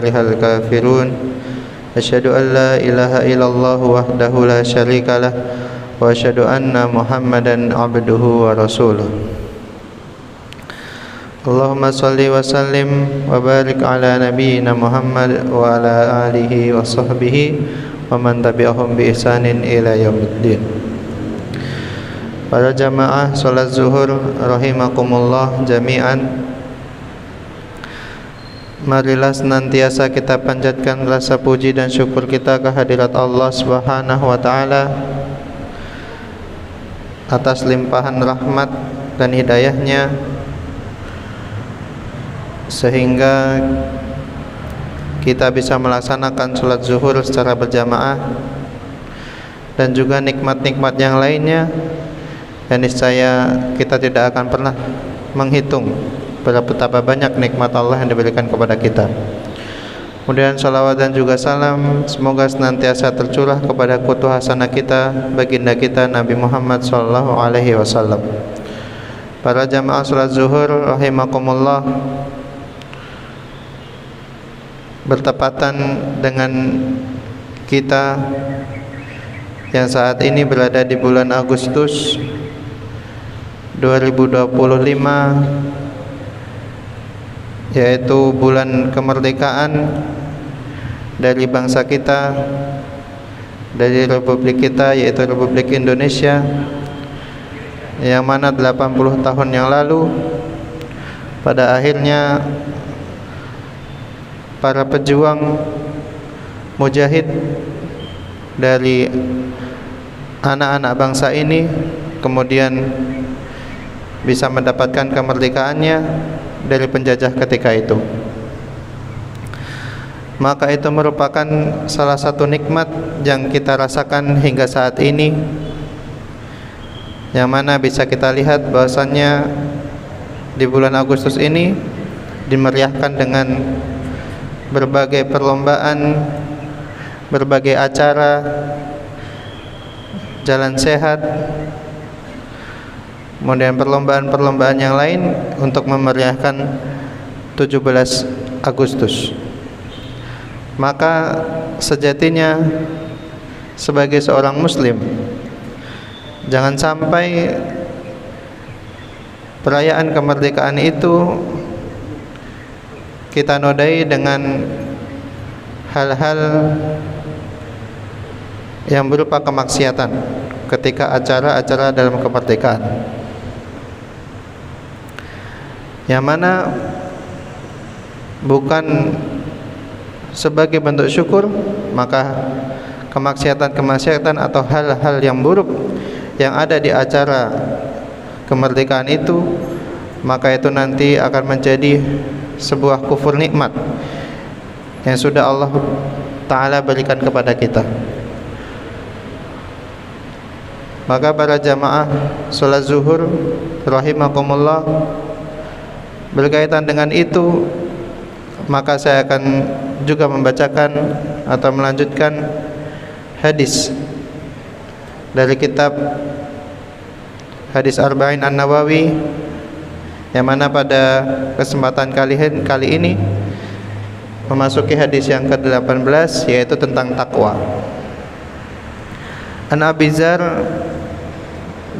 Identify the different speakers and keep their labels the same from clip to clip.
Speaker 1: karihal kafirun. Asyhadu an la ilaha illallah wahdahu la syarikalah wa asyhadu anna Muhammadan abduhu wa rasuluh. Allahumma salli wa sallim wa barik ala nabiyyina Muhammad wa ala alihi wa sahbihi wa man tabi'ahum bi ihsanin ila yaumiddin. Para jamaah salat zuhur rahimakumullah jami'an. Marilah senantiasa kita panjatkan rasa puji dan syukur kita kehadirat Allah Subhanahu wa taala atas limpahan rahmat dan hidayahnya, sehingga kita bisa melaksanakan sholat zuhur secara berjamaah dan juga nikmat-nikmat yang lainnya, dan niscaya kita tidak akan pernah menghitung betapa banyak nikmat Allah yang diberikan kepada kita. Kemudian salawat dan juga salam semoga senantiasa tercurah kepada qudwah hasanah kita, baginda kita Nabi Muhammad SAW. Para jamaah salat zuhur rahimakumullah, bertepatan dengan kita yang saat ini berada di bulan Agustus 2025, yaitu bulan kemerdekaan dari bangsa kita, dari republik kita, yaitu Republik Indonesia, yang mana 80 tahun yang lalu pada akhirnya para pejuang mujahid dari anak-anak bangsa ini kemudian bisa mendapatkan kemerdekaannya dari penjajah ketika itu. Maka itu merupakan salah satu nikmat yang kita rasakan hingga saat ini, yang mana bisa kita lihat bahwasannya di bulan Agustus ini dimeriahkan dengan berbagai perlombaan, berbagai acara, jalan sehat, kemudian perlombaan-perlombaan yang lain untuk memeriahkan 17 Agustus. Maka sejatinya sebagai seorang muslim, jangan sampai perayaan kemerdekaan itu kita nodai dengan hal-hal yang berupa kemaksiatan ketika acara-acara dalam kemerdekaan, yang mana bukan sebagai bentuk syukur, maka kemaksiatan-kemaksiatan atau hal-hal yang buruk yang ada di acara kemerdekaan itu, maka itu nanti akan menjadi sebuah kufur nikmat yang sudah Allah Ta'ala berikan kepada kita. Maka para jamaah sholat zuhur rahimakumullah, berkaitan dengan itu, maka saya akan juga membacakan atau melanjutkan hadis dari kitab Hadis Arba'in An-Nawawi, yang mana pada kesempatan kali ini memasuki hadis yang ke-18, yaitu tentang takwa. An Abi Dzar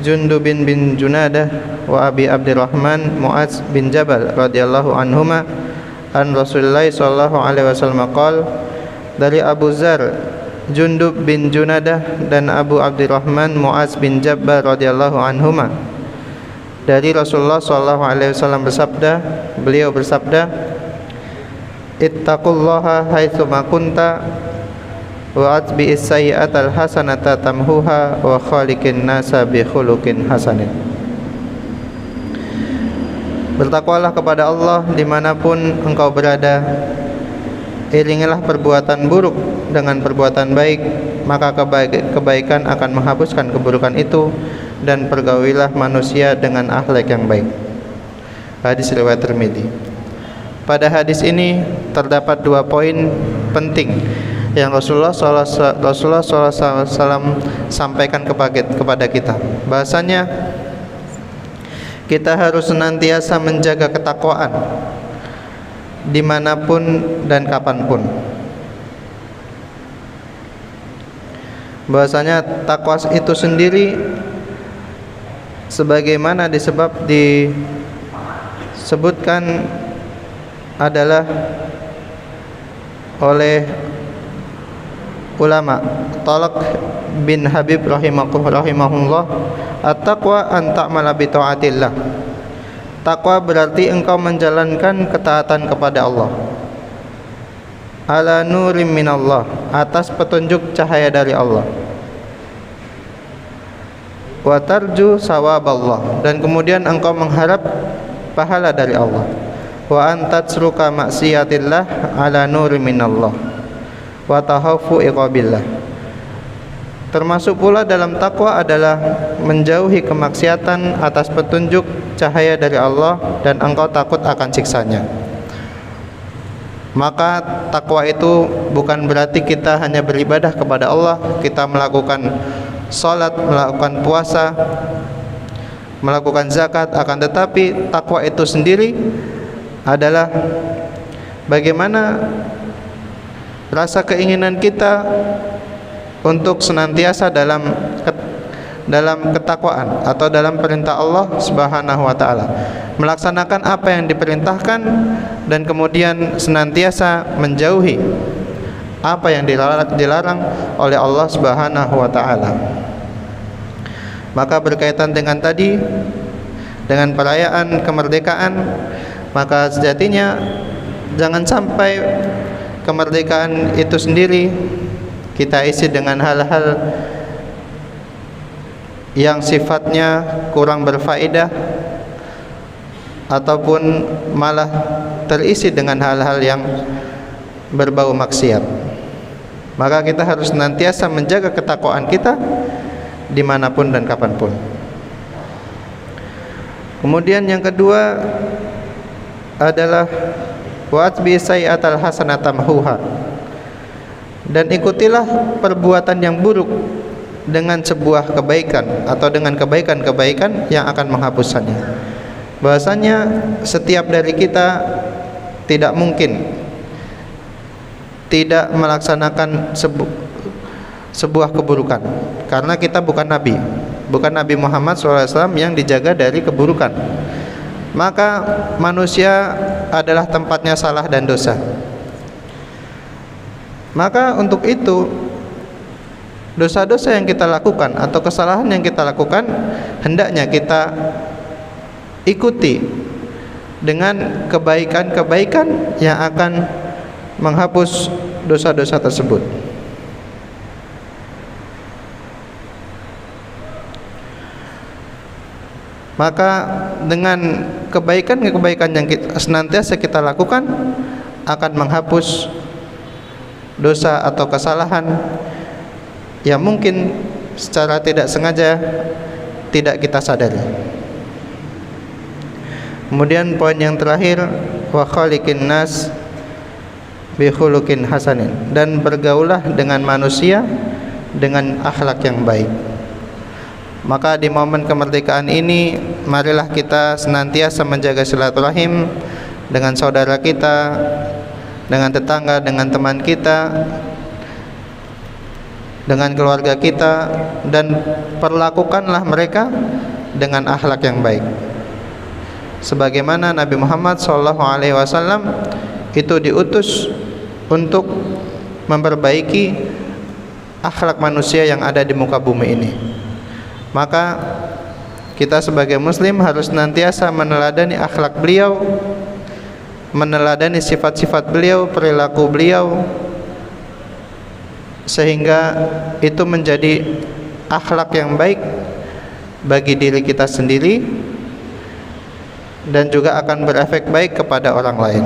Speaker 1: Jundub bin Junadah wa Abi Abdurrahman Mu'adz bin Jabal radhiyallahu anhuma an Rasulullah sallallahu alaihi wasallam qala, dari Abu Dzar Jundub bin Junadah dan Abu Abdurrahman Mu'adz bin Jabal radhiyallahu anhuma, dari Rasulullah sallallahu alaihi wasallam beliau bersabda, ittaqullaha haitsu ma kunta wa atbi'is sayyi'atal hasanata tamhuha wa khaliqin nasa bi khuluqin hasanin. Bertakwalah kepada Allah dimanapun engkau berada, iringilah perbuatan buruk dengan perbuatan baik, maka kebaikan akan menghapuskan keburukan itu, dan pergaulilah manusia dengan akhlak yang baik. Hadis riwayat Tirmidzi. Pada hadis ini terdapat dua poin penting yang Rasulullah SAW sampaikan kepada kita. Bahasanya kita harus senantiasa menjaga ketakwaan dimanapun dan kapanpun. Bahwasanya takwa itu sendiri sebagaimana disebutkan adalah oleh ulama Talaq bin Habib rahimahullah, at-taqwa an ta'mala bi ta'atillah. Takwa berarti engkau menjalankan ketaatan kepada Allah ala nurim minallah, atas petunjuk cahaya dari Allah, wa tarju sawaballah, dan kemudian engkau mengharap pahala dari Allah, wa antatsruka maksiatillah ala nurim minallah wa tahaffu iqabillah. Termasuk pula dalam takwa adalah menjauhi kemaksiatan atas petunjuk cahaya dari Allah dan engkau takut akan siksanya. Maka takwa itu bukan berarti kita hanya beribadah kepada Allah, kita melakukan salat, melakukan puasa, melakukan zakat, akan tetapi takwa itu sendiri adalah bagaimana rasa keinginan kita untuk senantiasa dalam ketakwaan atau dalam perintah Allah Subhanahu wa taala, melaksanakan apa yang diperintahkan dan kemudian senantiasa menjauhi apa yang dilarang oleh Allah Subhanahu wa taala. Maka berkaitan dengan tadi, dengan perayaan kemerdekaan, maka sejatinya jangan sampai kemerdekaan itu sendiri kita isi dengan hal-hal yang sifatnya kurang berfaedah ataupun malah terisi dengan hal-hal yang berbau maksiat. Maka kita harus senantiasa menjaga ketakwaan kita dimanapun dan kapanpun. Kemudian yang kedua adalah wa'atbi sayyi'atal hasanata tamhuha, dan ikutilah perbuatan yang buruk dengan sebuah kebaikan atau dengan kebaikan-kebaikan yang akan menghapuskannya. Bahwasanya setiap dari kita tidak mungkin tidak melaksanakan sebuah keburukan, karena kita bukan Nabi Muhammad SAW yang dijaga dari keburukan. Maka manusia adalah tempatnya salah dan dosa. Maka untuk itu dosa-dosa yang kita lakukan atau kesalahan yang kita lakukan hendaknya kita ikuti dengan kebaikan-kebaikan yang akan menghapus dosa-dosa tersebut. Maka dengan kebaikan-kebaikan yang senantiasa kita lakukan akan menghapus dosa atau kesalahan yang mungkin secara tidak sengaja tidak kita sadari. Kemudian poin yang terakhir, wa khaliqin nas bi khuluqin hasanin, dan bergaulah dengan manusia dengan akhlak yang baik. Maka di momen kemerdekaan ini marilah kita senantiasa menjaga silaturahim dengan saudara kita, dengan tetangga, dengan teman kita, dengan keluarga kita, dan perlakukanlah mereka dengan akhlak yang baik. Sebagaimana Nabi Muhammad SAW itu diutus untuk memperbaiki akhlak manusia yang ada di muka bumi ini. Maka kita sebagai muslim harus senantiasa meneladani akhlak beliau, meneladani sifat-sifat beliau, perilaku beliau, sehingga itu menjadi akhlak yang baik bagi diri kita sendiri dan juga akan berefek baik kepada orang lain.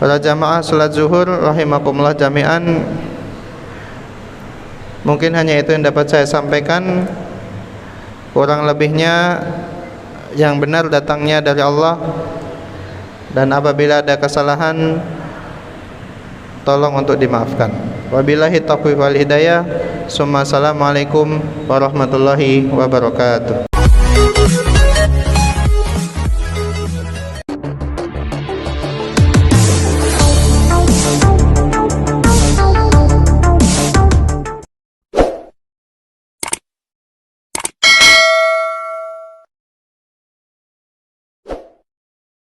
Speaker 1: Para jamaah salat zuhur rahimakumullah jami'an, mungkin hanya itu yang dapat saya sampaikan. Kurang lebihnya yang benar datangnya dari Allah, dan apabila ada kesalahan tolong untuk dimaafkan. Wabillahi taufiq wal hidayah. Assalamualaikum warahmatullahi wabarakatuh.